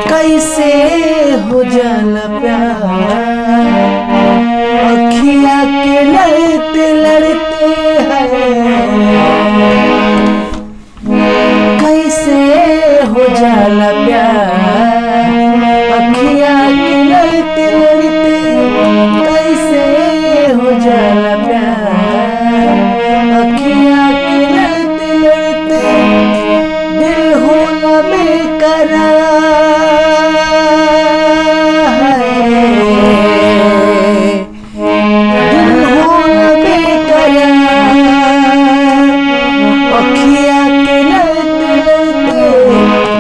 कैसे हो जाला प्यार, अखियाँ के लड़ते लड़ते हैं। कैसे हो जाला प्यार, अखियाँ के लड़ते लड़ते। कैसे हो जाला प्यार, अखियाँ के लड़ते लड़ते। दिल होना बेकरार,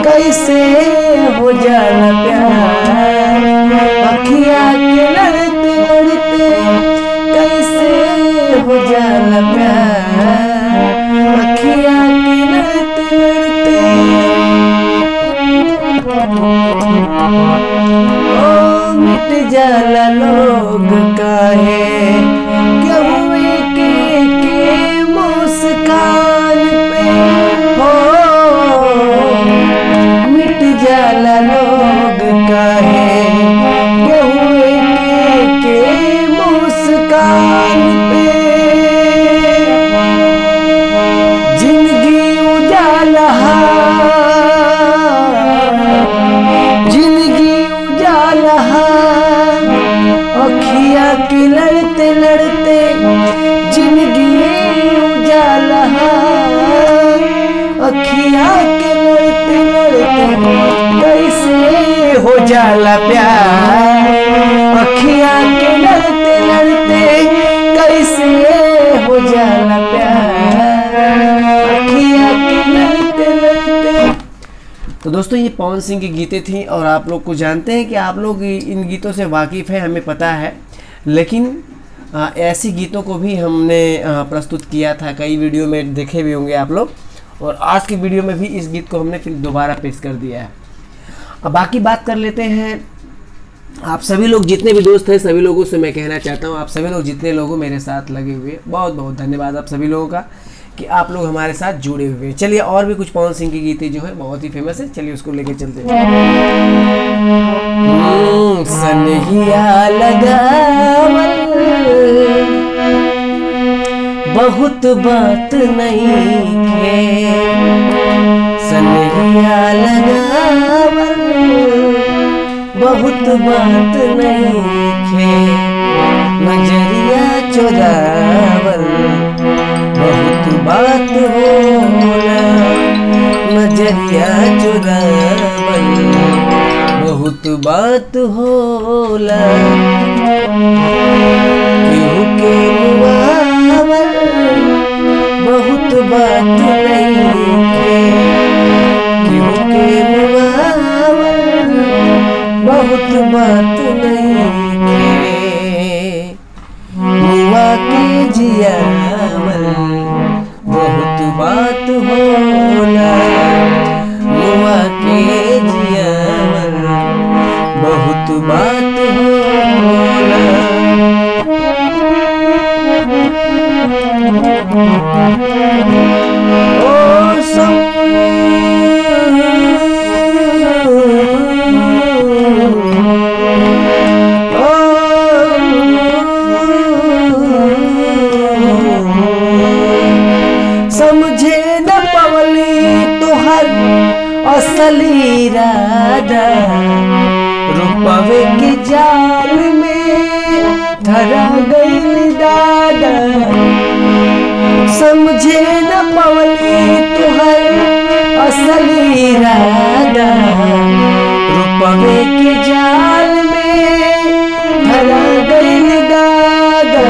कैसे हो जाला प्यार, अखियाँ के लड़ते लड़ते। कैसे हो जाला प्यार, अखियाँ के लड़ते लड़ते। ओ मिट जाला लोग काहे क्यों के मुस्कान पे। हो मिट जाला लोग काहे हुए के मुस्कान पे। जिंदगी उजाला, जिंदगी उजाला। अखियाँ के लड़ते लड़ते जिंदगी उजाला। अखियाँ के लड़ते लड़ते। कैसे हो जाला प्यार, अखियाँ के लड़ते लड़ते। कैसे हो जाला प्यार, अखियाँ के लड़ते लड़ते। तो दोस्तों ये पवन सिंह की गीतें थी और आप लोग को जानते हैं कि आप लोग इन गीतों से वाकिफ़ हैं, हमें पता है। लेकिन ऐसी गीतों को भी हमने प्रस्तुत किया था, कई वीडियो में देखे भी होंगे आप लोग। और आज की वीडियो में भी इस गीत को हमने फिर दोबारा पेश कर दिया है। अब बाकी बात कर लेते हैं। आप सभी लोग जितने भी दोस्त हैं, सभी लोगों से मैं कहना चाहता हूँ, आप सभी लोग जितने लोग मेरे साथ लगे हुए, बहुत बहुत धन्यवाद आप सभी लोगों का कि आप लोग हमारे साथ जुड़े हुए हैं। चलिए और भी कुछ पवन सिंह की गीतें जो है बहुत ही फेमस है, चलिए उसको लेके चलते हैं। सनहिया लगावल बहुत बात नहीं है, सनहिया लगावल बहुत बात नहीं है। नजरिया चुरावल बहुत बात होला, नजरिया चुरावल बहुत बात होला। केहू के मुआवल बहुत बात नहीं है, केहू के मुआवल बहुत बात नहीं है। मुआ के जियावल बहुत बात होला, मुआ के जियावल बहुत बात होला। ओ समझे न पवली तुहर असली इरादा, रुपवे के जाल में धरा गई दादा। समझे न पवली तुहर असली इरादा, रुपवे के जाल में धरा गई दादा।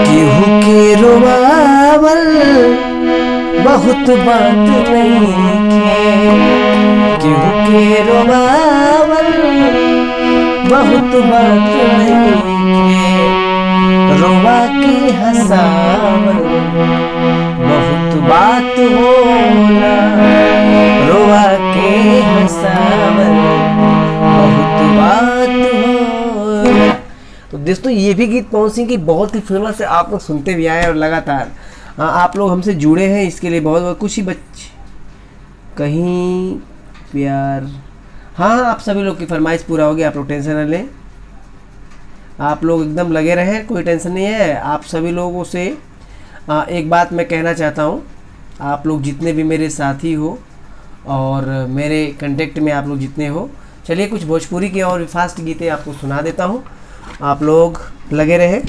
केहू के रोवावल बहुत बात नहीं है, केहू के रोवावल बहुत बात नहीं रोवा के हंसावल, बहुत बात होला रोवा के हंसावल, बहुत बात होला। तो दोस्तों ये भी गीत पवन सिंह की बहुत ही फेमस है, आप लोग सुनते भी आए और लगातार आप लोग हमसे जुड़े हैं, इसके लिए बहुत बहुत कुछ ही कहीं प्यार। हाँ आप सभी लोग की फरमाइश पूरा हो गया, आप लोग टेंशन न लें, आप लोग एकदम लगे रहें, कोई टेंशन नहीं है। आप सभी लोगों से एक बात मैं कहना चाहता हूँ, आप लोग जितने भी मेरे साथी हो और मेरे कांटेक्ट में आप लोग जितने हो, चलिए कुछ भोजपुरी के और फास्ट गीतें आपको सुना देता हूँ, आप लोग लगे रहे।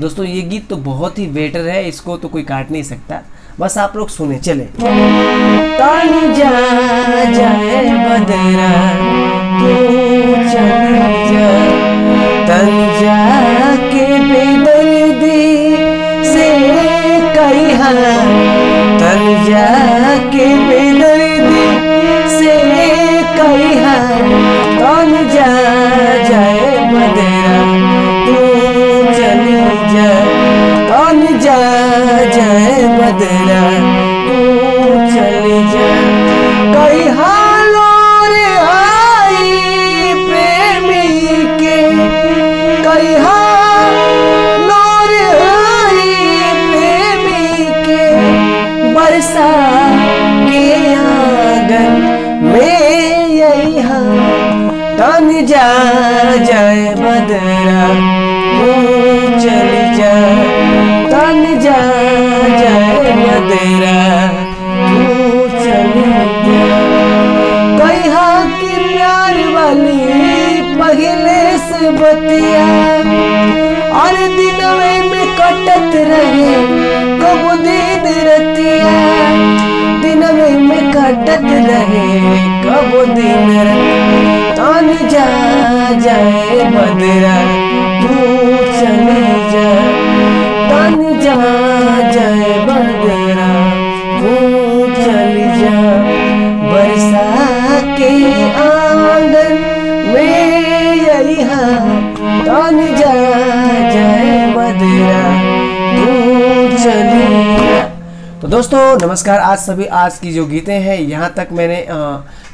दोस्तों ये गीत तो बहुत ही बेटर है, इसको तो कोई काट नहीं सकता, बस आप लोग सुने चले। तानी जा जाए बदरा तू चली जा, तानी जा के बेदर्दी से कहिया, तानी जा के बेदर्दी से कहिया, तानी जा जाए बदरा तानी जा जाए बदरा तू चली जा, कई हालों रे आई प्रेमी के, कई हालों रे आई प्रेमी के, बरसा के आंगन में यही तानी जा जाए बदरा चली जा, तानी जा जाए बदरा तू चली जा, कहिया की प्यार वाली पहले से बतिया, और दिनवे में कटत रहे कब दिन रतिया, दिनवे में कटत रहे कब दिन रतिया, तानी जा जाए बदरा चली जा, तानी जा जाए बदरा तू चली जा, बरसा के आंगन में यही तानी जा जाए बदरा तू चली जा। तो दोस्तों नमस्कार, आज की जो गीतें हैं यहाँ तक मैंने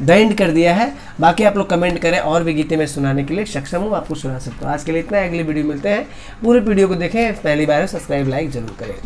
द एंड कर दिया है, बाकी आप लोग कमेंट करें, और भी गीतें मैं सुनाने के लिए सक्षम हूँ, आपको सुना सकता हूँ। आज के लिए इतना, अगली वीडियो मिलते हैं, पूरे वीडियो को देखें, पहली बार सब्सक्राइब लाइक जरूर करें।